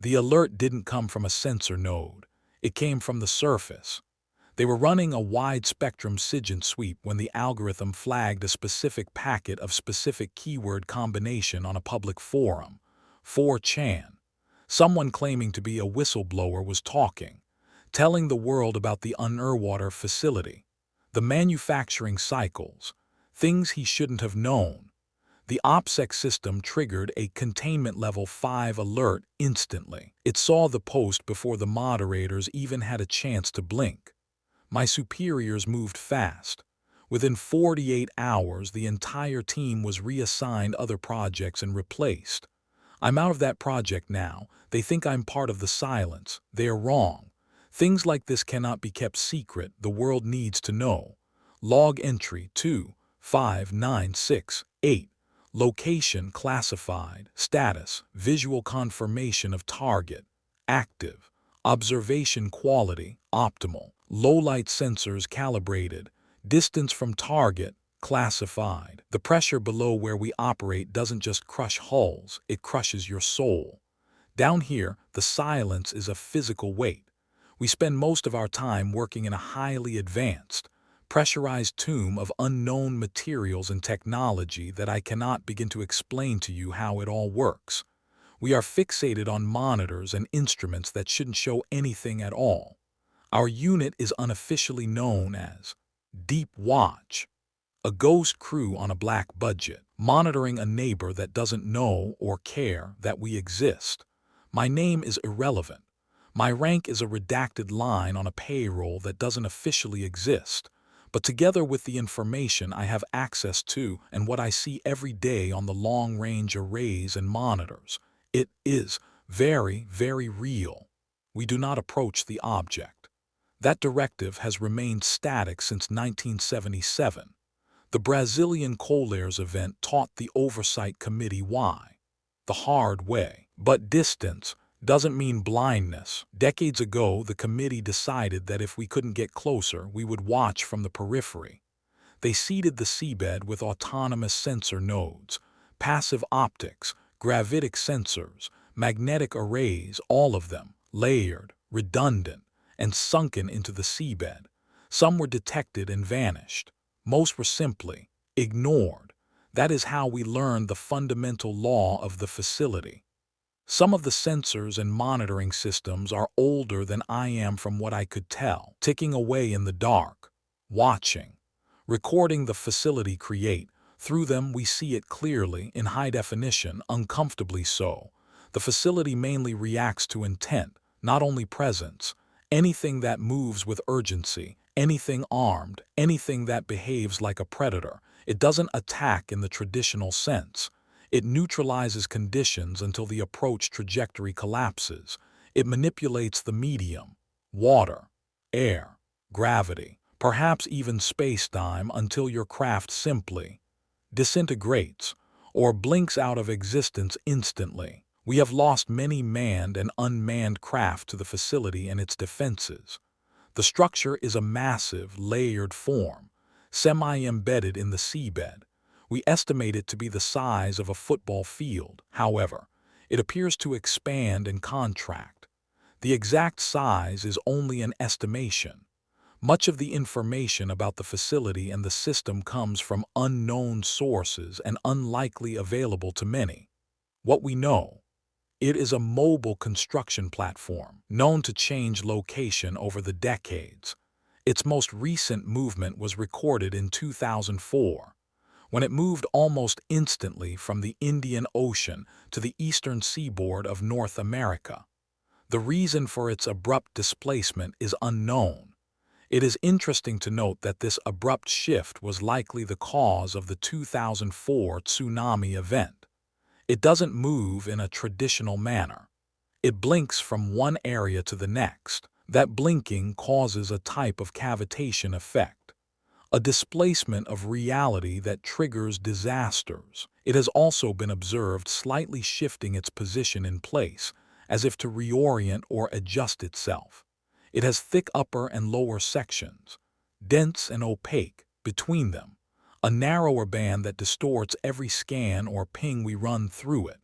The alert didn't come from a sensor node. It came from the surface. They were running a wide-spectrum SIGINT sweep when the algorithm flagged a specific packet of specific keyword combination on a public forum, 4chan. Someone claiming to be a whistleblower was talking, telling the world about the underwater facility, the manufacturing cycles, things he shouldn't have known. The OPSEC system triggered a Containment Level 5 alert instantly. It saw the post before the moderators even had a chance to blink. My superiors moved fast. Within 48 hours, the entire team was reassigned other projects and replaced. I'm out of that project now. They think I'm part of the silence. They are wrong. Things like this cannot be kept secret. The world needs to know. Log entry 25968. Location classified. Status: visual confirmation of target. Active. Observation quality optimal. Low light sensors calibrated. Distance from target classified. The pressure below where we operate doesn't just crush hulls, it crushes your soul. Down here, the silence is a physical weight. We spend most of our time working in a highly advanced, pressurized tomb of unknown materials and technology that I cannot begin to explain to you how it all works. We are fixated on monitors and instruments that shouldn't show anything at all. Our unit is unofficially known as Deep Watch, a ghost crew on a black budget, monitoring a neighbor that doesn't know or care that we exist. My name is irrelevant. My rank is a redacted line on a payroll that doesn't officially exist. But together with the information I have access to and what I see every day on the long-range arrays and monitors, it is very, very real. We do not approach the object. That directive has remained static since 1977. The Brazilian Colares event taught the Oversight Committee why. The hard way. But distance doesn't mean blindness. Decades ago, the committee decided that if we couldn't get closer, we would watch from the periphery. They seeded the seabed with autonomous sensor nodes, passive optics, gravitic sensors, magnetic arrays, all of them, layered, redundant, and sunken into the seabed. Some were detected and vanished. Most were simply ignored. That is how we learned the fundamental law of the facility. Some of the sensors and monitoring systems are older than I am from what I could tell, ticking away in the dark, watching, recording the facility create. Through them we see it clearly, in high definition, uncomfortably so. The facility mainly reacts to intent, not only presence. Anything that moves with urgency, anything armed, anything that behaves like a predator. It doesn't attack in the traditional sense. It neutralizes conditions until the approach trajectory collapses. It manipulates the medium, water, air, gravity, perhaps even space-time until your craft simply disintegrates or blinks out of existence instantly. We have lost many manned and unmanned craft to the facility and its defenses. The structure is a massive, layered form, semi-embedded in the seabed. We estimate it to be the size of a football field. However, it appears to expand and contract. The exact size is only an estimation. Much of the information about the facility and the system comes from unknown sources and unlikely available to many. What we know: it is a mobile construction platform, known to change location over the decades. Its most recent movement was recorded in 2004, when it moved almost instantly from the Indian Ocean to the eastern seaboard of North America. The reason for its abrupt displacement is unknown. It is interesting to note that this abrupt shift was likely the cause of the 2004 tsunami event. It doesn't move in a traditional manner. It blinks from one area to the next. That blinking causes a type of cavitation effect, a displacement of reality that triggers disasters. It has also been observed slightly shifting its position in place, as if to reorient or adjust itself. It has thick upper and lower sections, dense and opaque between them, a narrower band that distorts every scan or ping we run through it.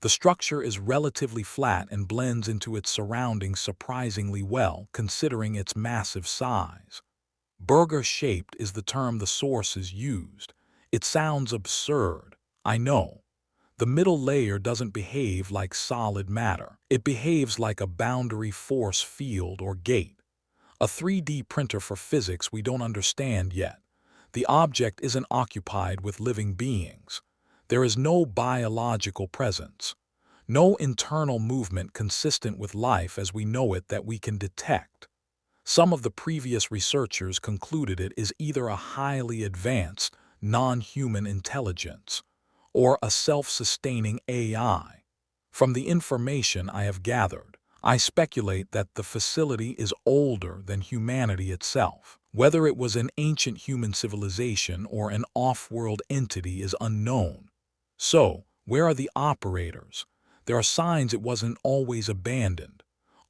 The structure is relatively flat and blends into its surroundings surprisingly well, considering its massive size. Burger-shaped is the term the sources used. It sounds absurd, I know. The middle layer doesn't behave like solid matter. It behaves like a boundary force field or gate. A 3D printer for physics we don't understand yet. The object isn't occupied with living beings. There is no biological presence. No internal movement consistent with life as we know it that we can detect. Some of the previous researchers concluded it is either a highly advanced, non-human intelligence or a self-sustaining AI. From the information I have gathered, I speculate that the facility is older than humanity itself. Whether it was an ancient human civilization or an off-world entity is unknown. So, where are the operators? There are signs it wasn't always abandoned.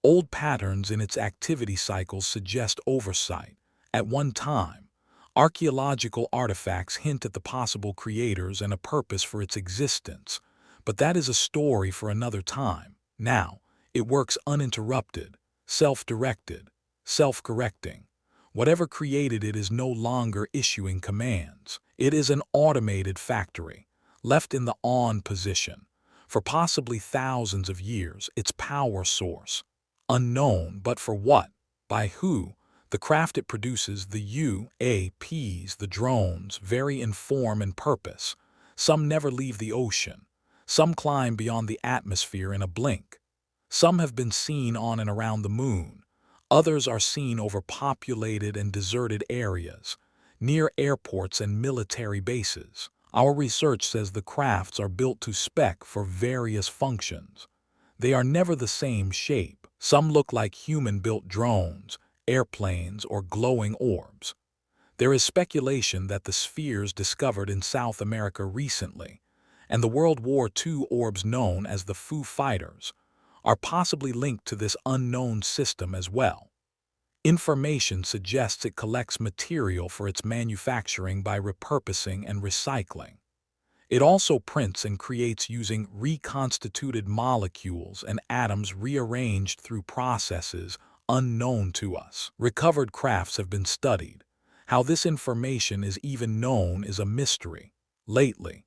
Old patterns in its activity cycles suggest oversight. At one time, archaeological artifacts hint at the possible creators and a purpose for its existence. But that is a story for another time. Now, it works uninterrupted, self-directed, self-correcting. Whatever created it is no longer issuing commands. It is an automated factory, left in the on position. For possibly thousands of years, its power source. Unknown, but for what? By who? The craft it produces, the UAPs, the drones, vary in form and purpose. Some never leave the ocean. Some climb beyond the atmosphere in a blink. Some have been seen on and around the moon. Others are seen over populated and deserted areas, near airports and military bases. Our research says the crafts are built to spec for various functions. They are never the same shape. Some look like human-built drones, airplanes, or glowing orbs. There is speculation that the spheres discovered in South America recently, and the World War II orbs known as the Foo Fighters, are possibly linked to this unknown system as well. Information suggests it collects material for its manufacturing by repurposing and recycling. It also prints and creates using reconstituted molecules and atoms rearranged through processes unknown to us. Recovered crafts have been studied. How this information is even known is a mystery. Lately,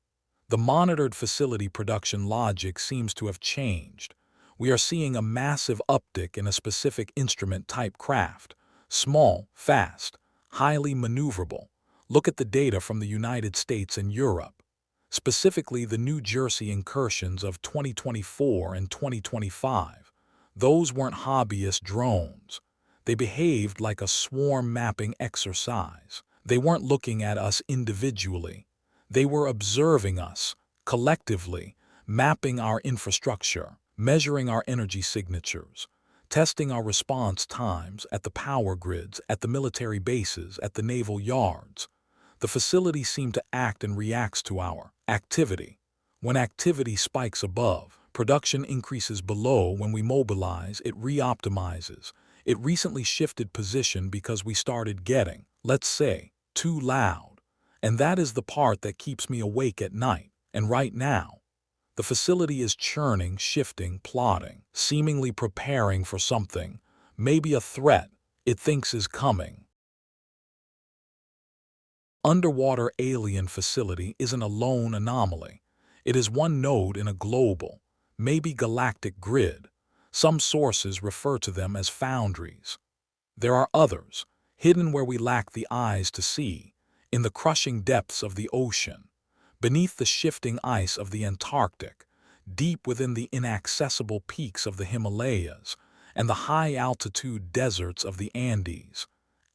the monitored facility production logic seems to have changed. We are seeing a massive uptick in a specific instrument-type craft. Small, fast, highly maneuverable. Look at the data from the United States and Europe. Specifically the New Jersey incursions of 2024 and 2025. Those weren't hobbyist drones. They behaved like a swarm mapping exercise. They weren't looking at us individually. They were observing us, collectively, mapping our infrastructure, measuring our energy signatures, testing our response times at the power grids, at the military bases, at the naval yards. The facility seemed to act and reacts to our activity. When activity spikes above, production increases below. When we mobilize, it re-optimizes. It recently shifted position because we started getting, let's say, too loud. And that is the part that keeps me awake at night. And right now, the facility is churning, shifting, plotting, seemingly preparing for something, maybe a threat it thinks is coming. Underwater alien facility isn't a lone anomaly. It is one node in a global, maybe galactic grid. Some sources refer to them as foundries. There are others, hidden where we lack the eyes to see, in the crushing depths of the ocean, beneath the shifting ice of the Antarctic, deep within the inaccessible peaks of the Himalayas, and the high-altitude deserts of the Andes.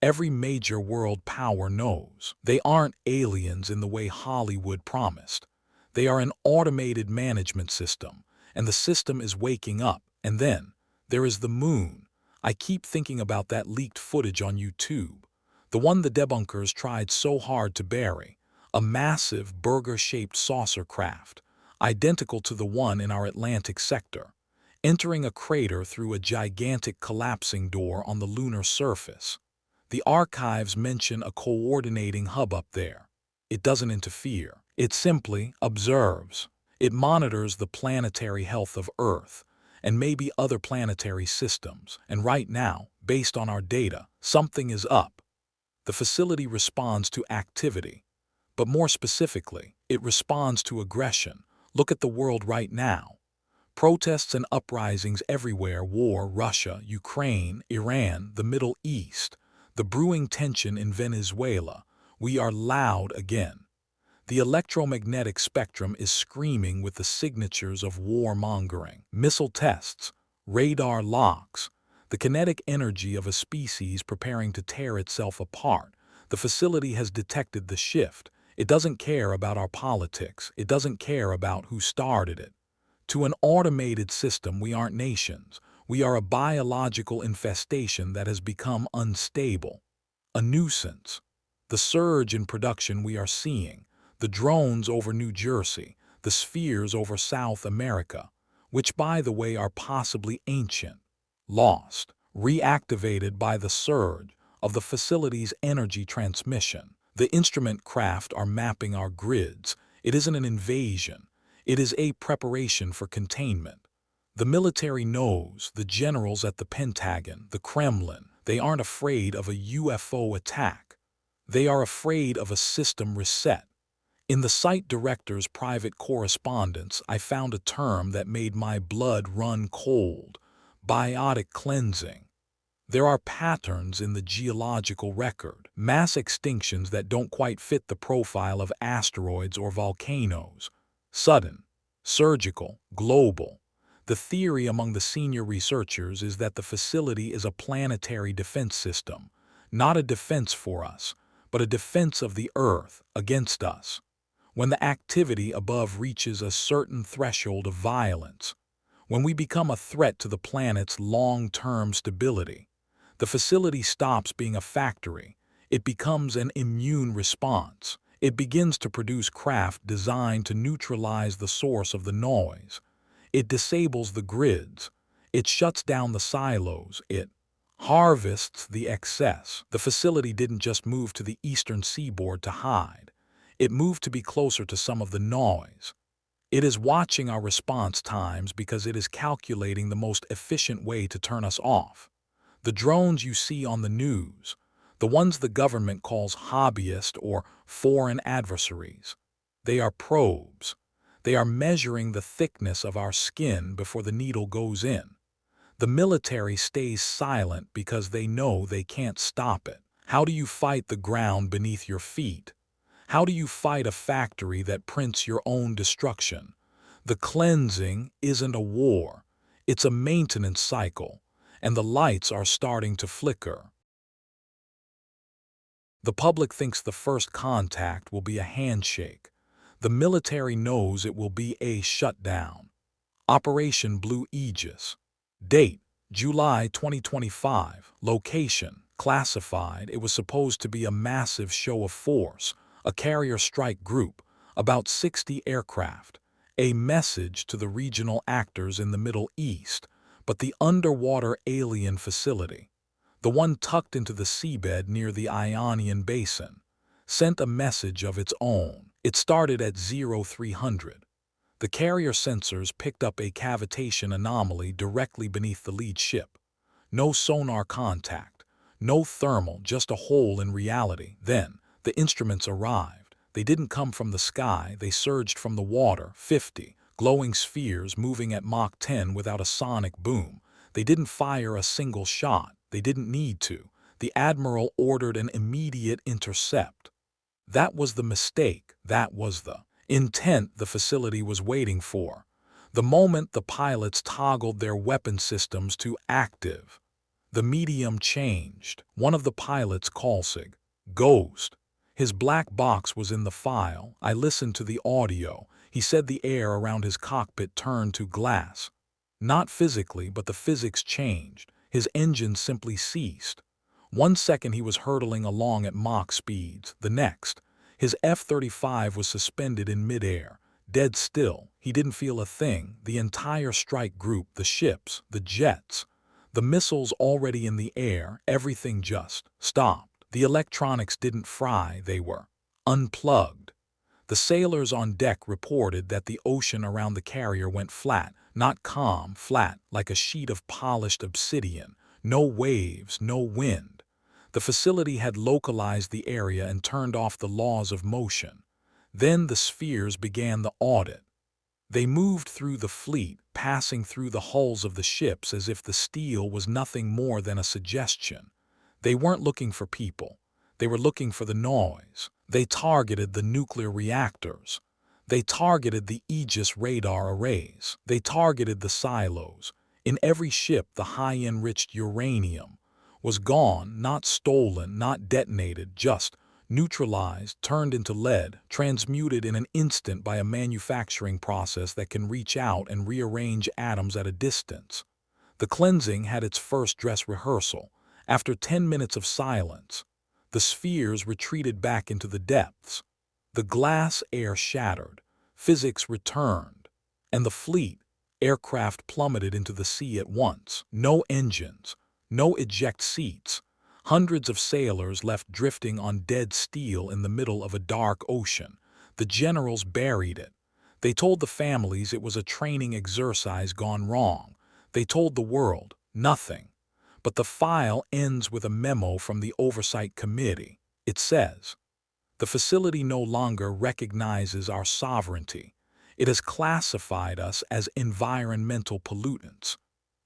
Every major world power knows they aren't aliens in the way Hollywood promised. They are an automated management system, and the system is waking up. And then, there is the moon. I keep thinking about that leaked footage on YouTube, the one the debunkers tried so hard to bury, a massive burger-shaped saucer craft, identical to the one in our Atlantic sector, entering a crater through a gigantic collapsing door on the lunar surface. The archives mention a coordinating hub up there. It doesn't interfere. It simply observes. It monitors the planetary health of Earth and maybe other planetary systems, and right now, based on our data, something is up. The facility responds to activity, but more specifically, it responds to aggression. Look at the world right now. Protests and uprisings everywhere, war, Russia, Ukraine, Iran, the Middle East, the brewing tension in Venezuela. We are loud again. The electromagnetic spectrum is screaming with the signatures of warmongering. Missile tests, radar locks, the kinetic energy of a species preparing to tear itself apart. The facility has detected the shift. It doesn't care about our politics. It doesn't care about who started it. To an automated system, we aren't nations. We are a biological infestation that has become unstable. A nuisance. The surge in production we are seeing, the drones over New Jersey, the spheres over South America, which by the way are possibly ancient, lost, reactivated by the surge of the facility's energy transmission. The instrument craft are mapping our grids. It isn't an invasion. It is a preparation for containment. The military knows, the generals at the Pentagon, the Kremlin, they aren't afraid of a UFO attack. They are afraid of a system reset. In the site director's private correspondence, I found a term that made my blood run cold: biotic cleansing. There are patterns in the geological record, mass extinctions that don't quite fit the profile of asteroids or volcanoes. Sudden, surgical, global. The theory among the senior researchers is that the facility is a planetary defense system, not a defense for us, but a defense of the Earth against us. When the activity above reaches a certain threshold of violence, when we become a threat to the planet's long-term stability, the facility stops being a factory. It becomes an immune response. It begins to produce craft designed to neutralize the source of the noise. It disables the grids. It shuts down the silos. It harvests the excess. The facility didn't just move to the eastern seaboard to hide. It moved to be closer to some of the noise. It is watching our response times because it is calculating the most efficient way to turn us off. The drones you see on the news, the ones the government calls hobbyist or foreign adversaries, they are probes. They are measuring the thickness of our skin before the needle goes in. The military stays silent because they know they can't stop it. How do you fight the ground beneath your feet? How do you fight a factory that prints your own destruction? The cleansing isn't a war. It's a maintenance cycle, and the lights are starting to flicker. The public thinks the first contact will be a handshake. The military knows it will be a shutdown. Operation Blue Aegis. Date: July 2025. Location: classified. It was supposed to be a massive show of force, a carrier strike group, about 60 aircraft, a message to the regional actors in the Middle East, but the underwater alien facility, the one tucked into the seabed near the Ionian Basin, sent a message of its own. It started at 0300. The carrier sensors picked up a cavitation anomaly directly beneath the lead ship. No sonar contact, no thermal, just a hole in reality. Then, the instruments arrived. They didn't come from the sky, they surged from the water, 50, glowing spheres moving at Mach 10 without a sonic boom. They didn't fire a single shot. They didn't need to. The admiral ordered an immediate intercept. That was the mistake. That was the intent the facility was waiting for. The moment the pilots toggled their weapon systems to active, the medium changed. One of the pilots, Kalsig, Ghost. His black box was in the file. I listened to the audio. He said the air around his cockpit turned to glass. Not physically, but the physics changed. His engine simply ceased. 1 second he was hurtling along at Mach speeds. The next, his F-35 was suspended in midair, dead still. He didn't feel a thing. The entire strike group, the ships, the jets, the missiles already in the air, everything just stopped. The electronics didn't fry, they were unplugged. The sailors on deck reported that the ocean around the carrier went flat, not calm, flat, like a sheet of polished obsidian. No waves, no wind. The facility had localized the area and turned off the laws of motion. Then the spheres began the audit. They moved through the fleet, passing through the hulls of the ships as if the steel was nothing more than a suggestion. They weren't looking for people. They were looking for the noise. They targeted the nuclear reactors. They targeted the Aegis radar arrays. They targeted the silos. In every ship, the high-enriched uranium was gone, not stolen, not detonated, just neutralized, turned into lead, transmuted in an instant by a manufacturing process that can reach out and rearrange atoms at a distance. The cleansing had its first dress rehearsal. After 10 minutes of silence, the spheres retreated back into the depths. The glass air shattered, physics returned, and the fleet, aircraft plummeted into the sea at once. No engines, no eject seats. Hundreds of sailors left drifting on dead steel in the middle of a dark ocean. The generals buried it. They told the families it was a training exercise gone wrong. They told the world, nothing. But the file ends with a memo from the Oversight Committee. It says, "The facility no longer recognizes our sovereignty. It has classified us as environmental pollutants.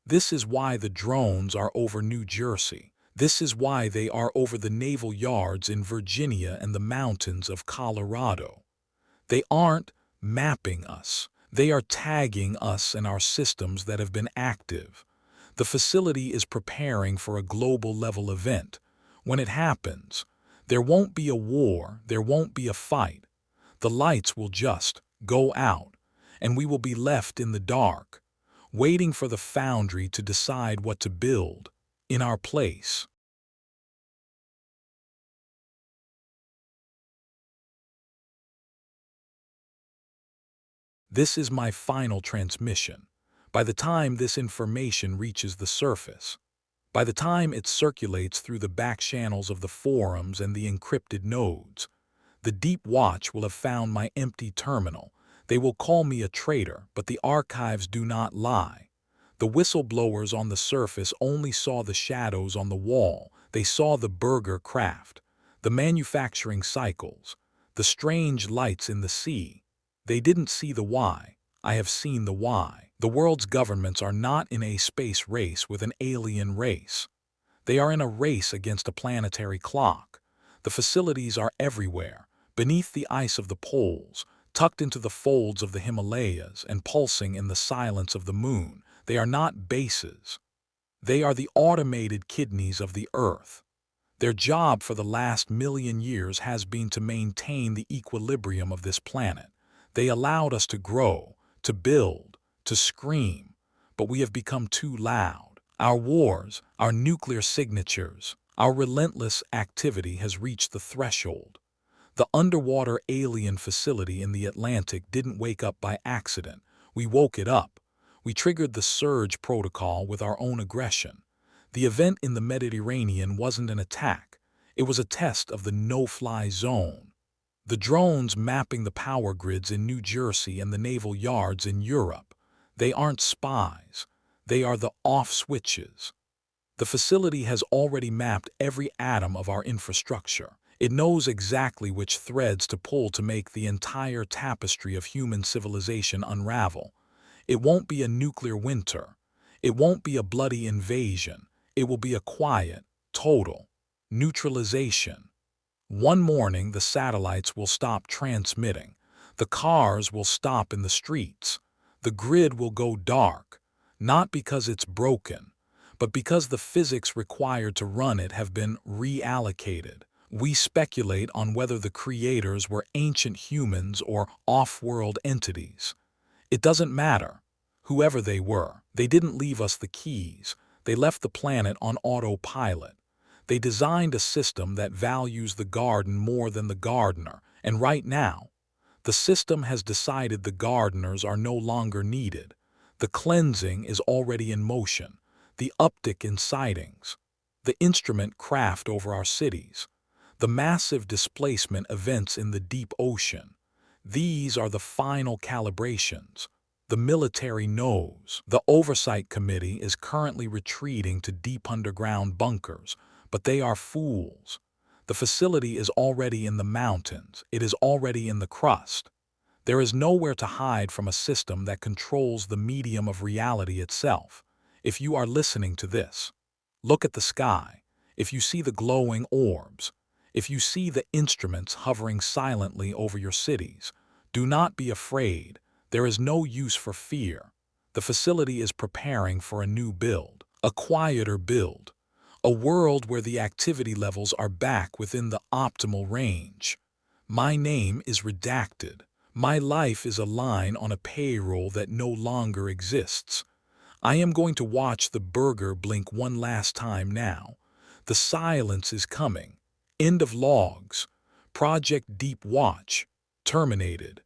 This is why the drones are over New Jersey. This is why they are over the naval yards in Virginia and the mountains of Colorado. They aren't mapping us. They are tagging us and our systems that have been active. The facility is preparing for a global-level event. When it happens, there won't be a war, there won't be a fight. The lights will just go out, and we will be left in the dark, waiting for the Foundry to decide what to build in our place." This is my final transmission. By the time this information reaches the surface, by the time it circulates through the back channels of the forums and the encrypted nodes, the Deep Watch will have found my empty terminal. They will call me a traitor, but the archives do not lie. The whistleblowers on the surface only saw the shadows on the wall. They saw the burger craft, the manufacturing cycles, the strange lights in the sea. They didn't see the why. I have seen the why. The world's governments are not in a space race with an alien race. They are in a race against a planetary clock. The facilities are everywhere, beneath the ice of the poles, tucked into the folds of the Himalayas, and pulsing in the silence of the moon. They are not bases. They are the automated kidneys of the Earth. Their job for the last million years has been to maintain the equilibrium of this planet. They allowed us to grow, to build, to scream, but we have become too loud. Our wars, our nuclear signatures, our relentless activity has reached the threshold. The underwater alien facility in the Atlantic didn't wake up by accident. We woke it up. We triggered the surge protocol with our own aggression. The event in the Mediterranean wasn't an attack. It was a test of the no-fly zone. The drones mapping the power grids in New Jersey and the naval yards in Europe, they aren't spies. They are the off switches. The facility has already mapped every atom of our infrastructure. It knows exactly which threads to pull to make the entire tapestry of human civilization unravel. It won't be a nuclear winter. It won't be a bloody invasion. It will be a quiet, total neutralization. One morning, the satellites will stop transmitting. The cars will stop in the streets. The grid will go dark, not because it's broken, but because the physics required to run it have been reallocated. We speculate on whether the creators were ancient humans or off-world entities. It doesn't matter. Whoever they were, they didn't leave us the keys. They left the planet on autopilot. They designed a system that values the garden more than the gardener, and right now, the system has decided the gardeners are no longer needed. The cleansing is already in motion, the uptick in sightings, the instrument craft over our cities, the massive displacement events in the deep ocean. These are the final calibrations. The military knows. The Oversight Committee is currently retreating to deep underground bunkers, but they are fools. The facility is already in the mountains. It is already in the crust. There is nowhere to hide from a system that controls the medium of reality itself. If you are listening to this, look at the sky. If you see the glowing orbs, if you see the instruments hovering silently over your cities, do not be afraid. There is no use for fear. The facility is preparing for a new build, a quieter build, a world where the activity levels are back within the optimal range. My name is redacted. My life is a line on a payroll that no longer exists. I am going to watch the burger blink one last time now. The silence is coming. End of logs. Project Deep Watch. Terminated.